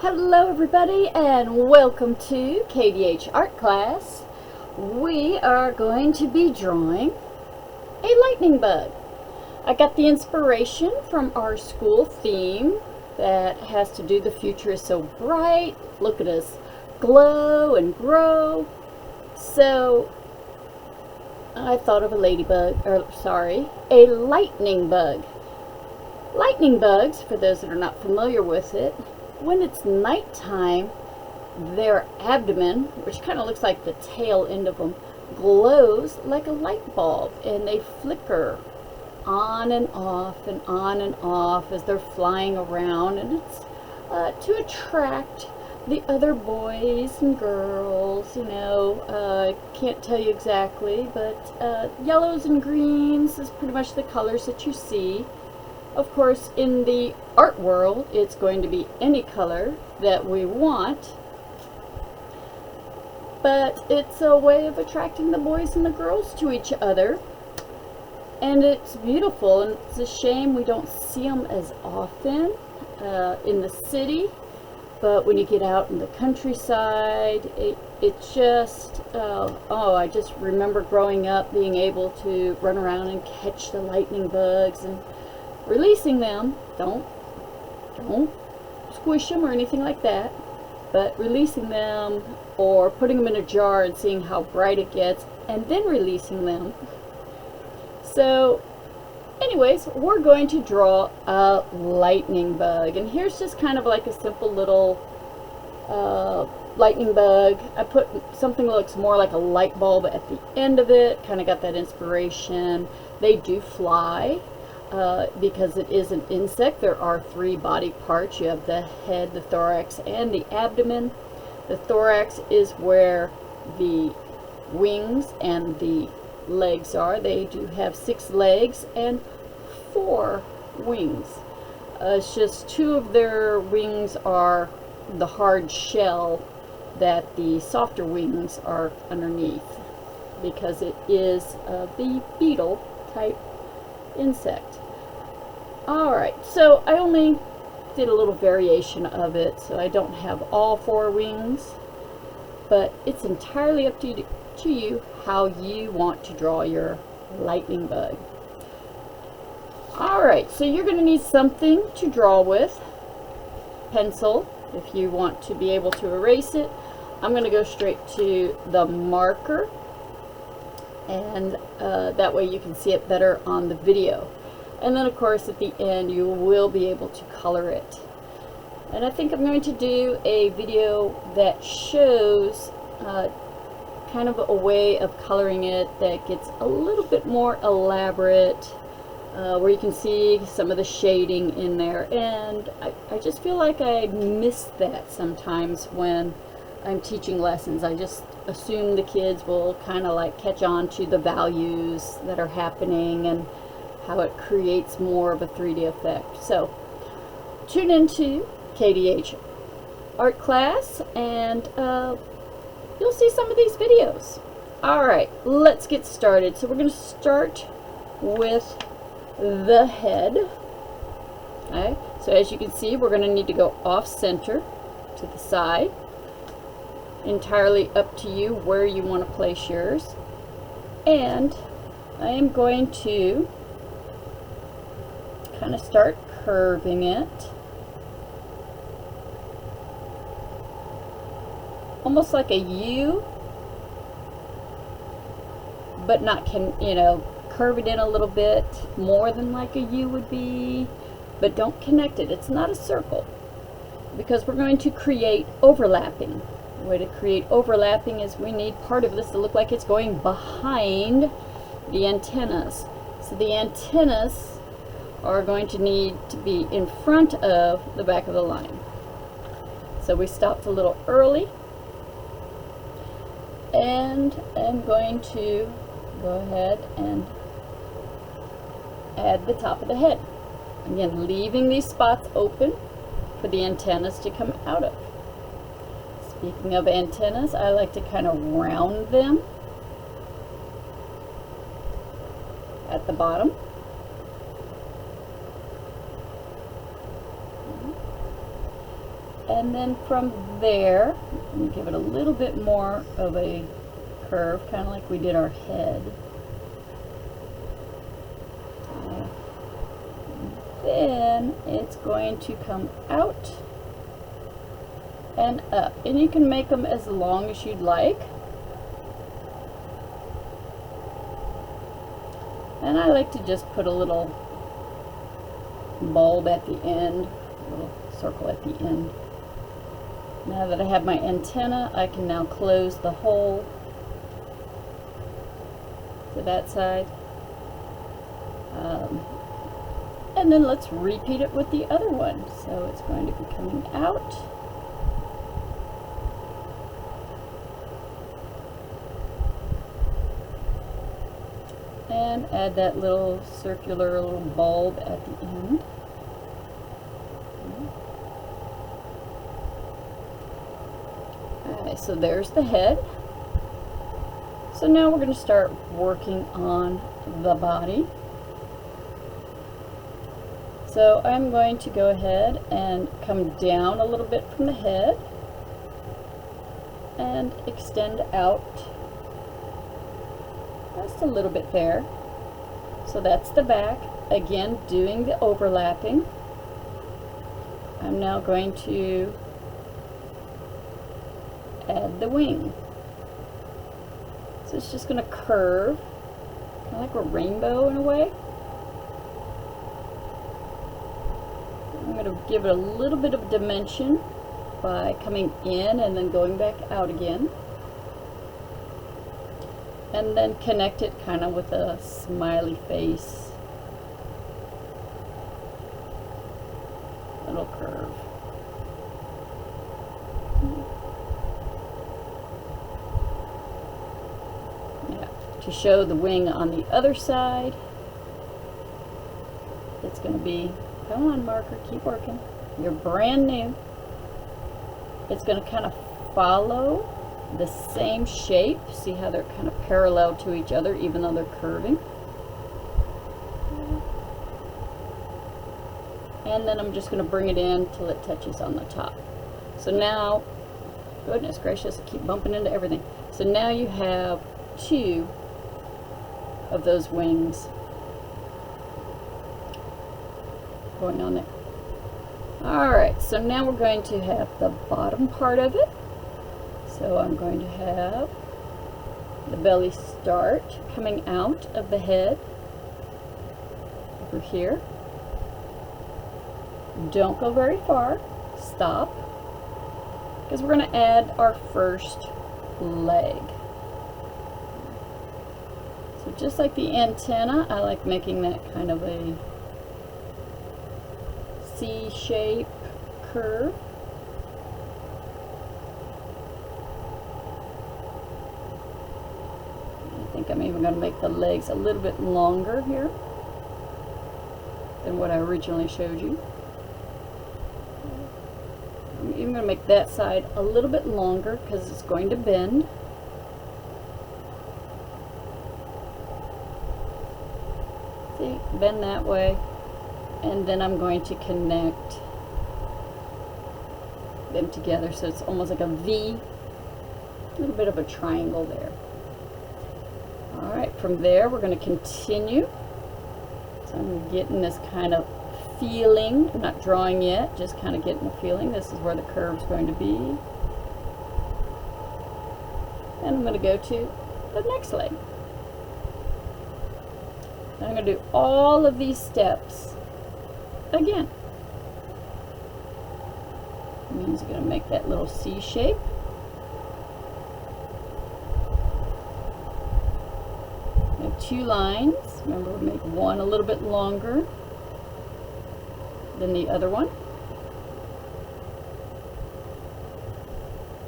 Hello everybody and welcome to Kdh Art Class. We are going to be drawing a lightning bug. I got the inspiration from our school theme that has to do the future is so bright. Look at us glow and grow. So I thought of a a lightning bug. Lightning bugs, for those that are not familiar with it, when it's nighttime, their abdomen, which kind of looks like the tail end of them, glows like a light bulb, and they flicker on and off and on and off as they're flying around, and it's to attract the other boys and girls. I can't tell you exactly, but yellows and greens is pretty much the colors that you see. Of course, in the art world, it's going to be any color that we want, but it's a way of attracting the boys and the girls to each other, and it's beautiful, and it's a shame we don't see them as often in the city, but when you get out in the countryside, it's just, I just remember growing up being able to run around and catch the lightning bugs and releasing them. Don't squish them or anything like that, but releasing them or putting them in a jar and seeing how bright it gets and then releasing them. So anyways, we're going to draw a lightning bug, and here's just kind of like a simple little lightning bug. I put something that looks more like a light bulb at the end of it, kind of got that inspiration. They do fly. Because it is an insect. There are three body parts. You have the head, the thorax, and the abdomen. The thorax is where the wings and the legs are. They do have 6 legs and 4 wings. It's just 2 of their wings are the hard shell that the softer wings are underneath, because it is the beetle type insect. Alright, so I only did a little variation of it, so I don't have all 4 wings, but it's entirely up to you how you want to draw your lightning bug. Alright, so you're going to need something to draw with. Pencil, if you want to be able to erase it. I'm going to go straight to the marker, and that way you can see it better on the video. And then of course at the end you will be able to color it. And I think I'm going to do a video that shows kind of a way of coloring it that gets a little bit more elaborate, where you can see some of the shading in there. And I just feel like I miss that sometimes when I'm teaching lessons. I just assume the kids will kind of like catch on to the values that are happening and how it creates more of a 3D effect. So tune into Kdh Art Class, and you'll see some of these videos. Alright, let's get started. So we're going to start with the head. Okay, so as you can see, we're going to need to go off center to the side. Entirely up to you where you want to place yours. And I am going to kind of start curving it, almost like a U, but not curve it in a little bit more than like a U would be, but don't connect it. It's not a circle, because we're going to create overlapping. The way to create overlapping is we need part of this to look like it's going behind the antennas. So the antennas are going to need to be in front of the back of the line. So we stopped a little early, and I'm going to go ahead and add the top of the head. Again, leaving these spots open for the antennas to come out of. Speaking of antennas, I like to kind of round them at the bottom. And then from there, I'm going to give it a little bit more of a curve, kind of like we did our head. Then it's going to come out and up. And you can make them as long as you'd like. And I like to just put a little bulb at the end, a little circle at the end. Now that I have my antenna, I can now close the hole to that side. And then let's repeat it with the other one. So it's going to be coming out. And add that little circular little bulb at the end. Alright, so there's the head. So now we're going to start working on the body. So I'm going to go ahead and come down a little bit from the head and extend out just a little bit there. So that's the back. Again, doing the overlapping. I'm now going to add the wing. So it's just going to curve, kind of like a rainbow in a way. I'm going to give it a little bit of dimension by coming in and then going back out again. And then connect it kind of with a smiley face. Little curve. Yeah. To show the wing on the other side, it's going to be, come on marker, keep working. You're brand new. It's going to kind of follow the same shape. See how they're kind of parallel to each other even though they're curving. And then I'm just going to bring it in till it touches on the top. So now, goodness gracious, I keep bumping into everything. So now you have two of those wings going on there. Alright, so now we're going to have the bottom part of it. So I'm going to have the belly start coming out of the head over here. Don't go very far. Stop. Because we're going to add our first leg. So just like the antenna, I like making that kind of a C-shape curve. I think I'm even going to make the legs a little bit longer here than what I originally showed you. I'm even going to make that side a little bit longer because it's going to bend. See, bend that way. And then I'm going to connect them together so it's almost like a V, a little bit of a triangle there. Alright, from there we're going to continue. So I'm getting this kind of feeling. I'm not drawing yet, just kind of getting a feeling. This is where the curve's going to be. And I'm going to go to the next leg. And I'm going to do all of these steps again. It means you're going to make that little C shape. We have two lines. Remember, we make one a little bit longer than the other one.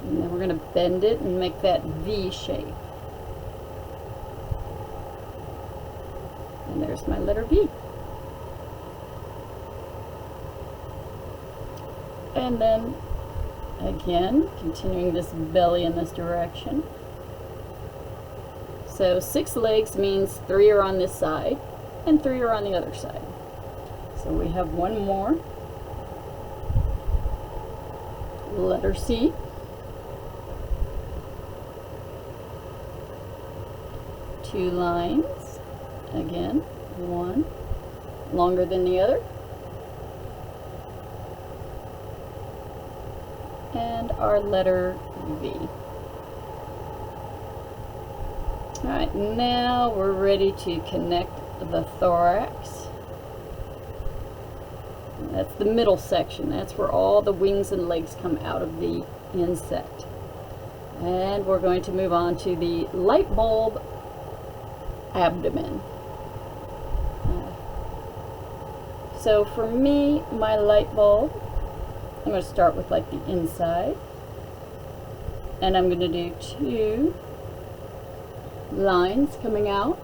And then we're going to bend it and make that V shape. And there's my letter V. And then again, continuing this belly in this direction. So 6 legs means 3 are on this side and 3 are on the other side. So we have one more. letter C. Two lines, again, one longer than the other. And our letter V. Alright, now we're ready to connect the thorax. That's the middle section. That's where all the wings and legs come out of the insect. And we're going to move on to the light bulb abdomen. So for me, my light bulb, I'm going to start with like the inside, and I'm going to do two lines coming out.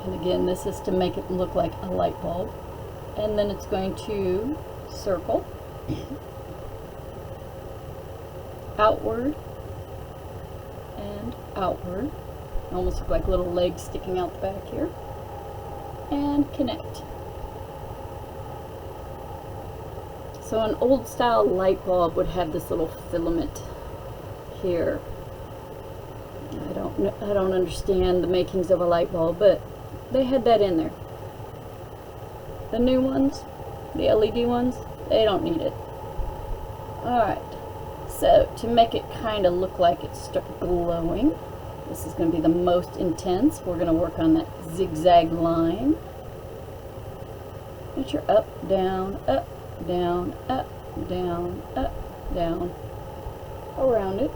And again, this is to make it look like a light bulb. And then it's going to circle outward and outward. Almost look like little legs sticking out the back here. And connect. So an old style light bulb would have this little filament here. I don't understand the makings of a light bulb, but they had that in there. The new ones, the LED ones, they don't need it. Alright, so to make it kind of look like it's glowing, this is going to be the most intense. We're going to work on that zigzag line. Get your up, down, up, down, up, down, up, down, around it.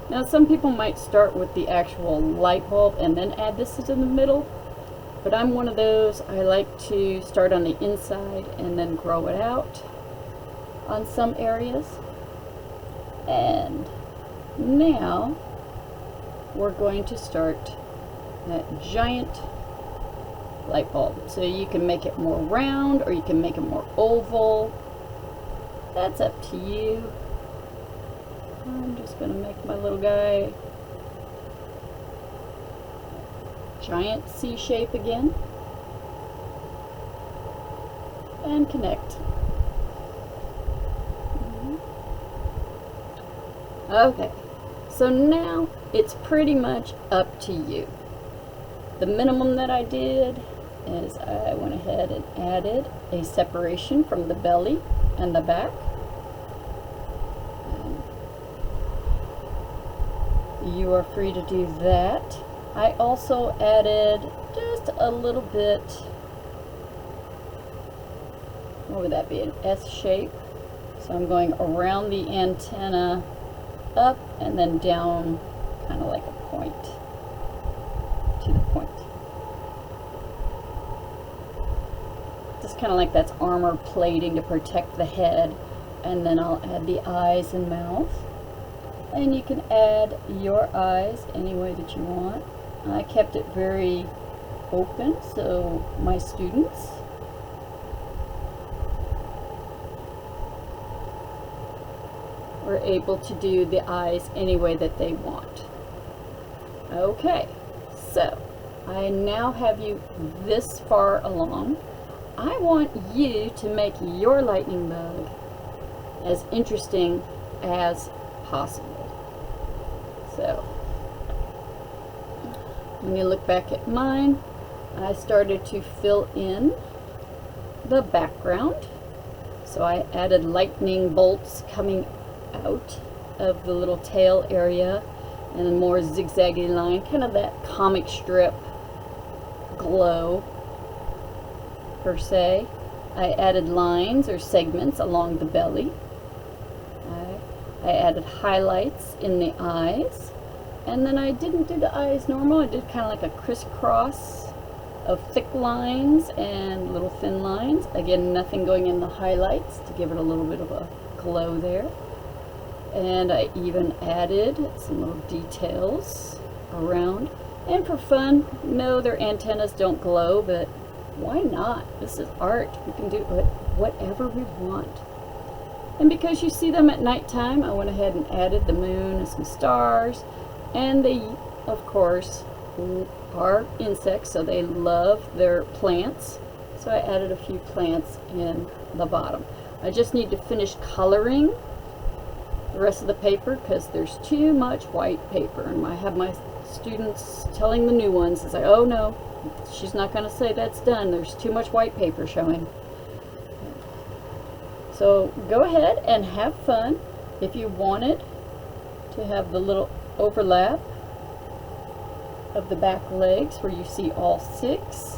Now some people might start with the actual light bulb and then add this in the middle, but I'm one of those. I like to start on the inside and then grow it out on some areas. And now we're going to start that giant light bulb. So you can make it more round or you can make it more oval. That's up to you. I'm just going to make my little guy giant C shape again. And connect. Okay, so now it's pretty much up to you. The minimum that I did is I went ahead and added a separation from the belly and the back. You are free to do that. I also added just a little bit, what would that be, an S shape. So I'm going around the antenna, up and then down, kind of like a point to the point. Just kind of like that's armor plating to protect the head. And then I'll add the eyes and mouth. And you can add your eyes any way that you want. I kept it very open so my students were able to do the eyes any way that they want. Okay, so I now have you this far along. I want you to make your lightning bug as interesting as possible. So, when you look back at mine, I started to fill in the background. So I added lightning bolts coming out of the little tail area and a more zigzaggy line, kind of that comic strip glow per se. I added lines or segments along the belly. I added highlights in the eyes, and then I didn't do the eyes normal. I did kind of like a crisscross of thick lines and little thin lines. Again, nothing going in the highlights to give it a little bit of a glow there. And I even added some little details around. And for fun, no, their antennas don't glow, but why not? This is art. We can do whatever we want. And because you see them at nighttime, I went ahead and added the moon and some stars. And they, of course, are insects, so they love their plants. So I added a few plants in the bottom. I just need to finish coloring the rest of the paper because there's too much white paper, and I have my students telling the new ones, it's like, oh no, she's not going to say that's done, there's too much white paper showing. So go ahead and have fun. If you wanted to have the little overlap of the back legs where you see all 6,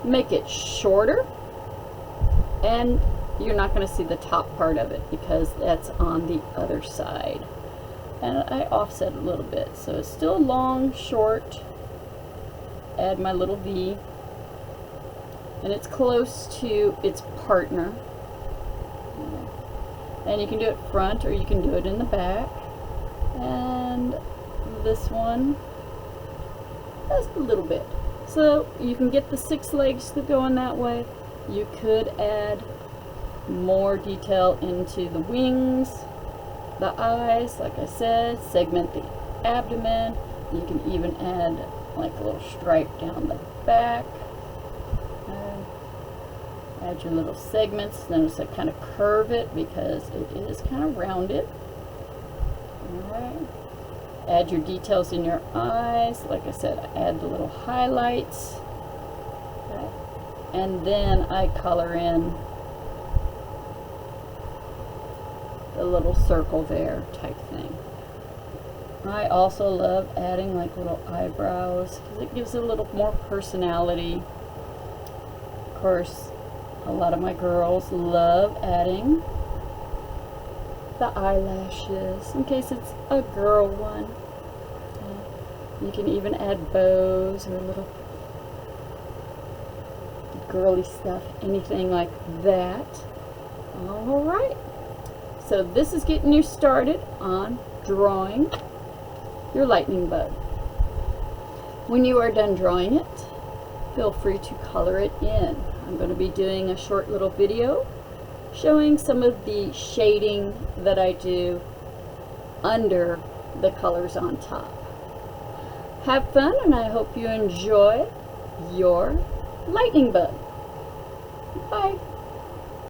make it shorter, and you're not going to see the top part of it because that's on the other side. And I offset a little bit, so it's still long, short. Add my little V, and it's close to its partner. And you can do it front or you can do it in the back. And this one just a little bit. So you can get the 6 legs that go in that way. You could add more detail into the wings, the eyes, like I said, segment the abdomen. You can even add like a little stripe down the back. Add your little segments. Notice I kind of curve it because it is kind of rounded. Alright. Add your details in your eyes. Like I said, I add the little highlights. Okay. And then I color in the little circle there type thing. I also love adding like little eyebrows because it gives it a little more personality. Of course, a lot of my girls love adding the eyelashes in case it's a girl one. You can even add bows or little girly stuff, anything like that. Alright, so this is getting you started on drawing your lightning bug. When you are done drawing it, feel free to color it in. I'm going to be doing a short little video showing some of the shading that I do under the colors on top. Have fun, and I hope you enjoy your lightning bug. Bye.